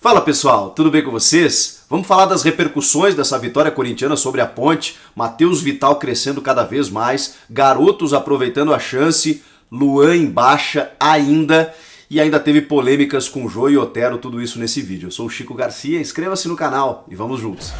Fala pessoal, tudo bem com vocês? Vamos falar das repercussões dessa vitória corintiana sobre a Ponte, Matheus Vital crescendo cada vez mais, garotos aproveitando a chance, Luan em baixa ainda, e ainda teve polêmicas com Jô e Otero, tudo isso nesse vídeo. Eu sou o Chico Garcia, inscreva-se no canal e vamos juntos.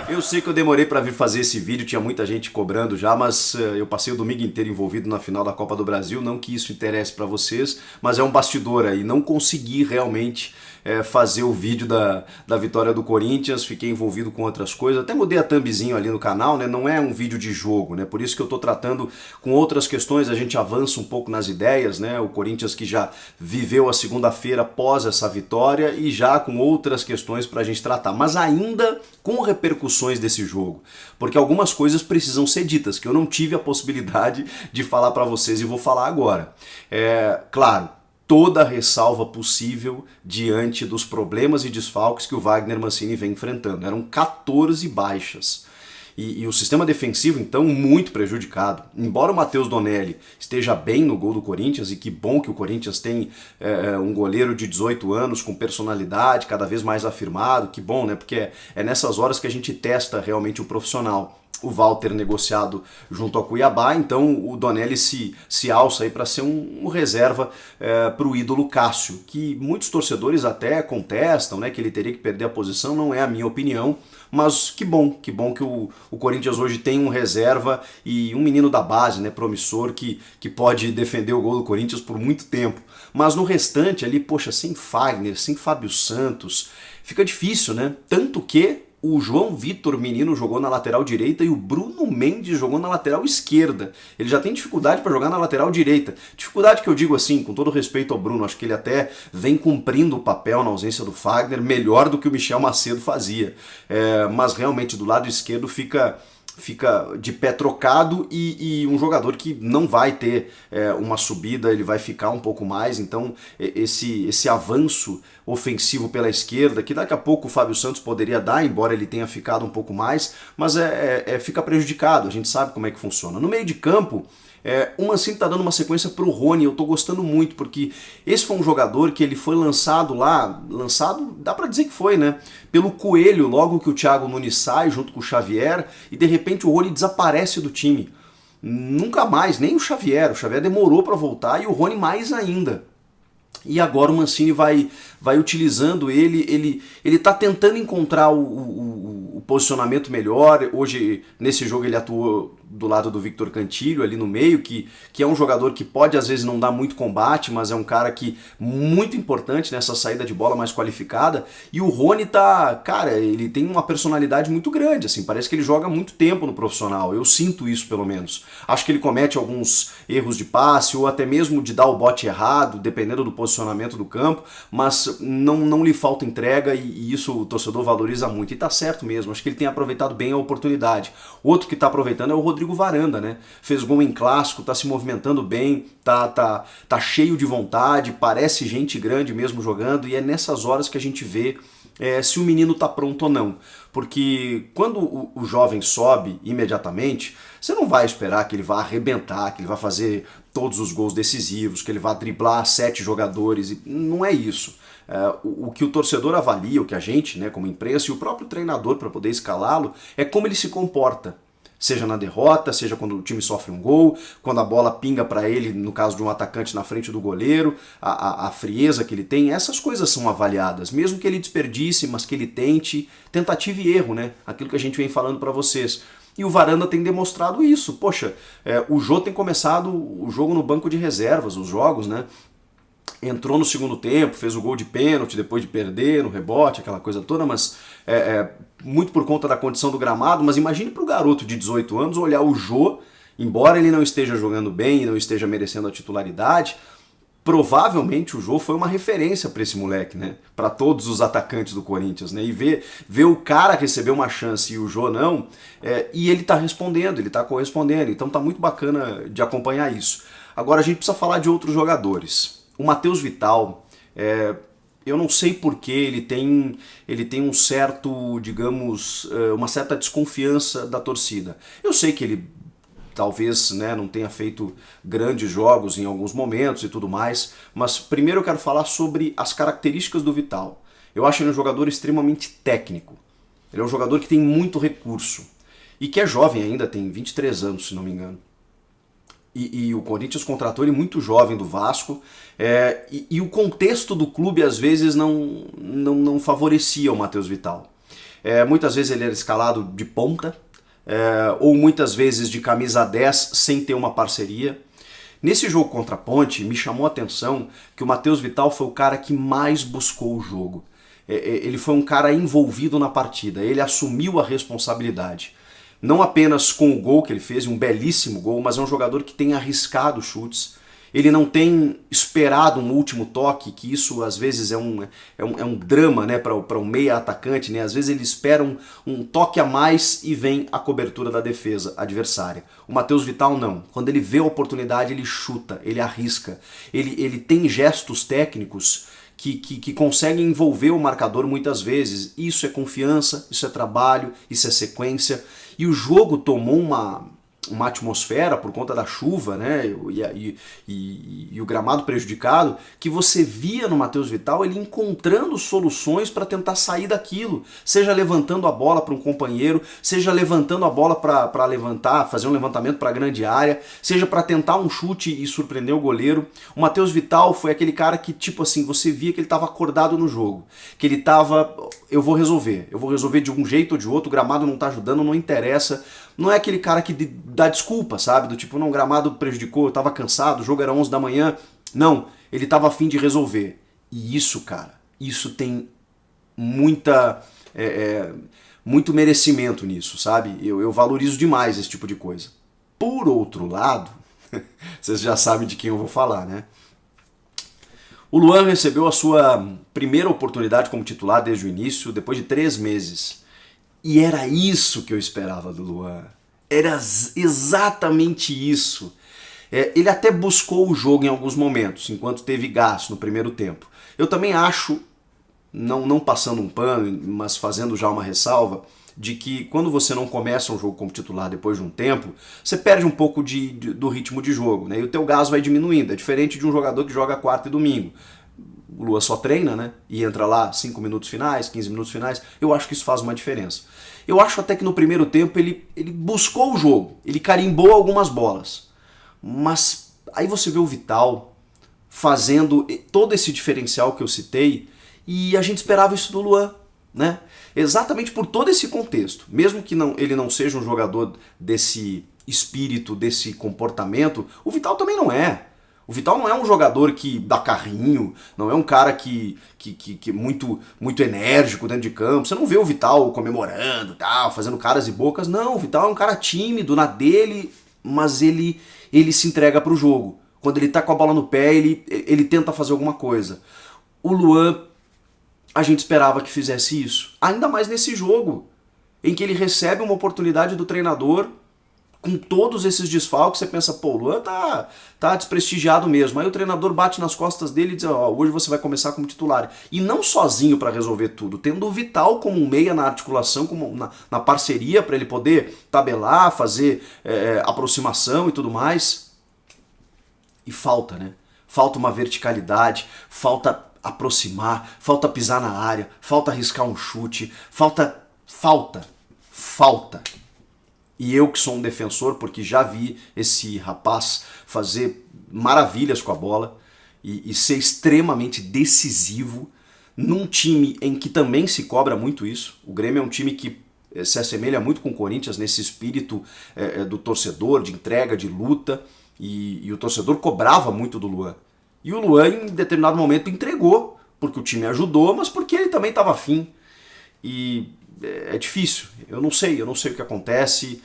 Eu sei que eu demorei para vir fazer esse vídeo, tinha muita gente cobrando já, mas eu passei o domingo inteiro envolvido na final da Copa do Brasil, não que isso interesse para vocês, mas é um bastidor aí, não consegui realmente fazer o vídeo da vitória do Corinthians, fiquei envolvido com outras coisas, até mudei a thumbzinho ali no canal, né? Não é um vídeo de jogo, né? Por isso que eu tô tratando com outras questões, a gente avança um pouco nas ideias, né? O Corinthians que já viveu a segunda-feira após essa vitória e já com outras questões pra gente tratar, mas ainda com repercussões desse jogo, porque algumas coisas precisam ser ditas, que eu não tive a possibilidade de falar pra vocês e vou falar agora. Claro, toda a ressalva possível diante dos problemas e desfalques que o Wagner Mancini vem enfrentando. Eram 14 baixas. E o sistema defensivo, então, muito prejudicado. Embora o Matheus Donelli esteja bem no gol do Corinthians, e que bom que o Corinthians tem um goleiro de 18 anos com personalidade, cada vez mais afirmado, que bom, né? Porque é nessas horas que a gente testa realmente o profissional. O Walter negociado junto ao Cuiabá, então o Donelli se alça aí para ser um reserva para o ídolo Cássio, que muitos torcedores até contestam, né, que ele teria que perder a posição, não é a minha opinião, mas que bom que o Corinthians hoje tem um reserva e um menino da base, né, promissor, que pode defender o gol do Corinthians por muito tempo. Mas no restante ali, poxa, sem Fagner, sem Fábio Santos, fica difícil, né? Tanto que o João Vitor Menino jogou na lateral direita e o Bruno Mendes jogou na lateral esquerda. Ele já tem dificuldade para jogar na lateral direita. Dificuldade que eu digo assim, com todo respeito ao Bruno, acho que ele até vem cumprindo o papel na ausência do Fagner melhor do que o Michel Macedo fazia. Mas realmente do lado esquerdo fica de pé trocado e um jogador que não vai ter uma subida, ele vai ficar um pouco mais, então esse avanço ofensivo pela esquerda, que daqui a pouco o Fábio Santos poderia dar, embora ele tenha ficado um pouco mais, mas fica prejudicado, a gente sabe como é que funciona. No meio de campo, o Mancini tá dando uma sequência pro Rony, eu tô gostando muito, porque esse foi um jogador que ele foi lançado, dá pra dizer que foi, né? Pelo Coelho, logo que o Thiago Nunes sai junto com o Xavier, e de repente o Rony desaparece do time. Nunca mais, nem o Xavier demorou pra voltar e o Rony mais ainda. E agora o Mancini vai utilizando ele tá tentando encontrar o posicionamento melhor. Hoje, nesse jogo, ele atuou do lado do Victor Cantillo, ali no meio, que é um jogador que pode, às vezes, não dar muito combate, mas é um cara que muito importante nessa saída de bola mais qualificada. E o Rony cara, ele tem uma personalidade muito grande, assim, parece que ele joga muito tempo no profissional, eu sinto isso, pelo menos. Acho que ele comete alguns erros de passe, ou até mesmo de dar o bote errado, dependendo do posicionamento do campo, mas não lhe falta entrega e isso o torcedor valoriza muito. E tá certo mesmo, acho que ele tem aproveitado bem a oportunidade. Outro que tá aproveitando é o Rodrigo Varanda, né? Fez gol em clássico, tá se movimentando bem, tá cheio de vontade, parece gente grande mesmo jogando, e é nessas horas que a gente vê se o menino tá pronto ou não. Porque quando o jovem sobe imediatamente, você não vai esperar que ele vá arrebentar, que ele vá fazer todos os gols decisivos, que ele vá driblar 7 jogadores, não é isso. O que o torcedor avalia, o que a gente, né, como imprensa, e o próprio treinador para poder escalá-lo, é como ele se comporta. Seja na derrota, seja quando o time sofre um gol, quando a bola pinga para ele, no caso de um atacante na frente do goleiro, a frieza que ele tem, essas coisas são avaliadas, mesmo que ele desperdice, mas que ele tente, tentativa e erro, né? Aquilo que a gente vem falando para vocês. E o Varanda tem demonstrado isso. Poxa, o Jô tem começado o jogo no banco de reservas, os jogos, né? Entrou no segundo tempo, fez o gol de pênalti depois de perder no rebote, aquela coisa toda, mas muito por conta da condição do gramado. Mas imagine para o garoto de 18 anos olhar o Jô, embora ele não esteja jogando bem e não esteja merecendo a titularidade, provavelmente o Jô foi uma referência para esse moleque, né? Para todos os atacantes do Corinthians, né? E ver o cara receber uma chance e o Jô não, e ele tá respondendo, ele tá correspondendo, então tá muito bacana de acompanhar isso. Agora a gente precisa falar de outros jogadores. O Matheus Vital, eu não sei porquê, ele tem um certo, digamos, uma certa desconfiança da torcida. Eu sei que ele talvez, né, não tenha feito grandes jogos em alguns momentos e tudo mais, mas primeiro eu quero falar sobre as características do Vital. Eu acho ele um jogador extremamente técnico. Ele é um jogador que tem muito recurso e que é jovem ainda, tem 23 anos, se não me engano. E o Corinthians contratou ele muito jovem do Vasco, e o contexto do clube às vezes não favorecia o Matheus Vital. Muitas vezes ele era escalado de ponta, ou muitas vezes de camisa 10 sem ter uma parceria. Nesse jogo contra a Ponte, me chamou a atenção que o Matheus Vital foi o cara que mais buscou o jogo. Ele foi um cara envolvido na partida, ele assumiu a responsabilidade. Não apenas com o gol que ele fez, um belíssimo gol, mas é um jogador que tem arriscado chutes. Ele não tem esperado um último toque, que isso às vezes é um drama, né, para um meia atacante. Né? Às vezes ele espera um toque a mais e vem a cobertura da defesa adversária. O Matheus Vital não. Quando ele vê a oportunidade, ele chuta, ele arrisca. Ele tem gestos técnicos que conseguem envolver o marcador muitas vezes. Isso é confiança, isso é trabalho, isso é sequência. E o jogo tomou uma atmosfera por conta da chuva, né, e o gramado prejudicado, que você via no Matheus Vital ele encontrando soluções para tentar sair daquilo, seja levantando a bola para um companheiro, seja levantando a bola para levantar, fazer um levantamento para a grande área, seja para tentar um chute e surpreender o goleiro. O Matheus Vital foi aquele cara que, tipo assim, você via que ele estava acordado no jogo, que ele estava, eu vou resolver de um jeito ou de outro, o gramado não está ajudando, não interessa. Não é aquele cara que dá desculpa, sabe? Do tipo, não, o gramado prejudicou, eu tava cansado, o jogo era 11 da manhã. Não, ele tava a fim de resolver. E isso, cara, isso tem muito merecimento nisso, sabe? Eu valorizo demais esse tipo de coisa. Por outro lado, vocês já sabem de quem eu vou falar, né? O Luan recebeu a sua primeira oportunidade como titular desde o início, depois de 3 meses. E era isso que eu esperava do Luan. Era exatamente isso. Ele até buscou o jogo em alguns momentos, enquanto teve gás no primeiro tempo. Eu também acho, não passando um pano, mas fazendo já uma ressalva, de que quando você não começa um jogo como titular depois de um tempo, você perde um pouco do ritmo de jogo, né? E o teu gás vai diminuindo. É diferente de um jogador que joga quarta e domingo. O Luan só treina, né? E entra lá 5 minutos finais, 15 minutos finais. Eu acho que isso faz uma diferença. Eu acho até que no primeiro tempo ele buscou o jogo, ele carimbou algumas bolas. Mas aí você vê o Vital fazendo todo esse diferencial que eu citei e a gente esperava isso do Luan, né? Exatamente por todo esse contexto. Mesmo que ele não seja um jogador desse espírito, desse comportamento, o Vital também não é. O Vital não é um jogador que dá carrinho, não é um cara que é muito enérgico dentro de campo. Você não vê o Vital comemorando, tal, fazendo caras e bocas. Não, o Vital é um cara tímido na dele, mas ele se entrega pro jogo. Quando ele tá com a bola no pé, ele tenta fazer alguma coisa. O Luan, a gente esperava que fizesse isso. Ainda mais nesse jogo, em que ele recebe uma oportunidade do treinador. Com todos esses desfalques, você pensa, pô, o Luan tá desprestigiado mesmo. Aí o treinador bate nas costas dele e diz, ó, hoje você vai começar como titular. E não sozinho para resolver tudo, tendo o Vital como um meia na articulação, como na parceria, para ele poder tabelar, fazer aproximação e tudo mais. E falta, né? Falta uma verticalidade, falta aproximar, falta pisar na área, falta arriscar um chute, falta. E eu que sou um defensor, porque já vi esse rapaz fazer maravilhas com a bola e ser extremamente decisivo num time em que também se cobra muito isso. O Grêmio é um time que se assemelha muito com o Corinthians nesse espírito do torcedor, de entrega, de luta, e o torcedor cobrava muito do Luan. E o Luan, em determinado momento, entregou, porque o time ajudou, mas porque ele também estava afim. E é difícil, eu não sei o que acontece.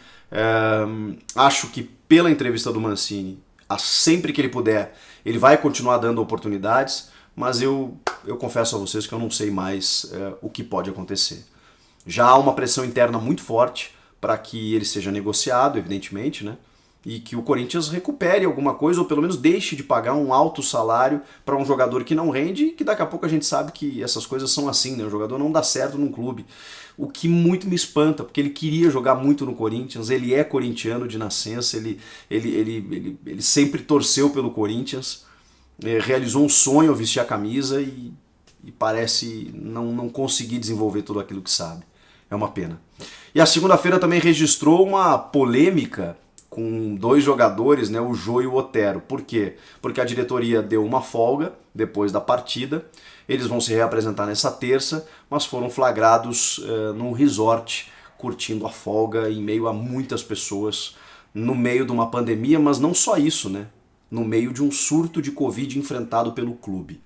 Acho que pela entrevista do Mancini, sempre que ele puder, ele vai continuar dando oportunidades, mas eu confesso a vocês que eu não sei mais o que pode acontecer. Já há uma pressão interna muito forte para que ele seja negociado, evidentemente, né? e que o Corinthians recupere alguma coisa, ou pelo menos deixe de pagar um alto salário para um jogador que não rende, e que daqui a pouco a gente sabe que essas coisas são assim, né? O jogador não dá certo num clube. O que muito me espanta, porque ele queria jogar muito no Corinthians, ele é corintiano de nascença, ele sempre torceu pelo Corinthians, realizou um sonho ao vestir a camisa e parece não conseguir desenvolver tudo aquilo que sabe. É uma pena. E a segunda-feira também registrou uma polêmica com dois jogadores, né, o Jô e o Otero. Por quê? Porque a diretoria deu uma folga depois da partida, eles vão se reapresentar nessa terça, mas foram flagrados num resort, curtindo a folga em meio a muitas pessoas, no meio de uma pandemia, mas não só isso, né? No meio de um surto de Covid enfrentado pelo clube.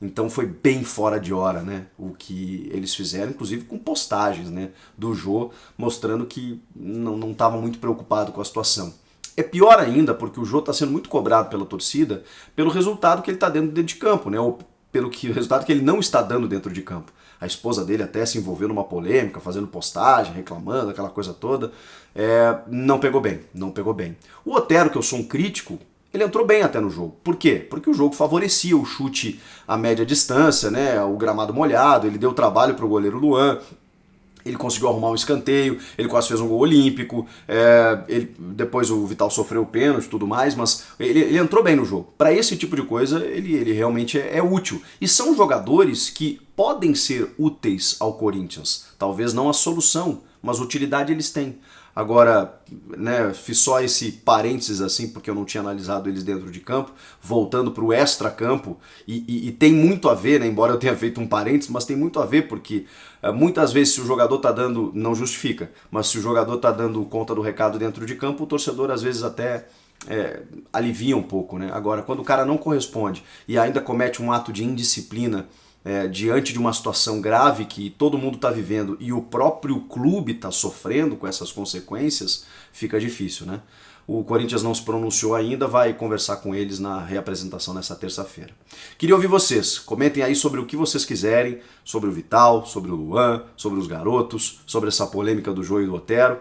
Então foi bem fora de hora, né, o que eles fizeram, inclusive com postagens, né, do Jô mostrando que não estava muito preocupado com a situação. É pior ainda porque o Jô está sendo muito cobrado pela torcida pelo resultado que ele está dando dentro de campo, né, ou pelo resultado que ele não está dando dentro de campo. A esposa dele até se envolveu numa polêmica, fazendo postagem, reclamando, aquela coisa toda. Não pegou bem, não pegou bem. O Otero, que eu sou um crítico, ele entrou bem até no jogo. Por quê? Porque o jogo favorecia o chute a média distância, né? O gramado molhado, ele deu trabalho para o goleiro Luan, ele conseguiu arrumar um escanteio, ele quase fez um gol olímpico, depois o Vital sofreu o pênalti e tudo mais, mas ele entrou bem no jogo. Para esse tipo de coisa, ele realmente é útil. E são jogadores que podem ser úteis ao Corinthians. Talvez não a solução, mas utilidade eles têm. Agora, né, fiz só esse parênteses assim, porque eu não tinha analisado eles dentro de campo, voltando para o extra-campo, e tem muito a ver, né, embora eu tenha feito um parênteses, mas tem muito a ver porque muitas vezes se o jogador está dando, não justifica, mas se o jogador está dando conta do recado dentro de campo, o torcedor às vezes até alivia um pouco, né? Agora, quando o cara não corresponde e ainda comete um ato de indisciplina, diante de uma situação grave que todo mundo está vivendo e o próprio clube está sofrendo com essas consequências, fica difícil, né? O Corinthians não se pronunciou ainda, vai conversar com eles na reapresentação nessa terça-feira. Queria ouvir vocês, comentem aí sobre o que vocês quiserem, sobre o Vital, sobre o Luan, sobre os garotos, sobre essa polêmica do Jô e do Otero.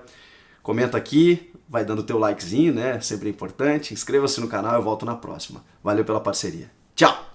Comenta aqui, vai dando teu likezinho, né? Sempre é importante. Inscreva-se no canal, eu volto na próxima. Valeu pela parceria. Tchau!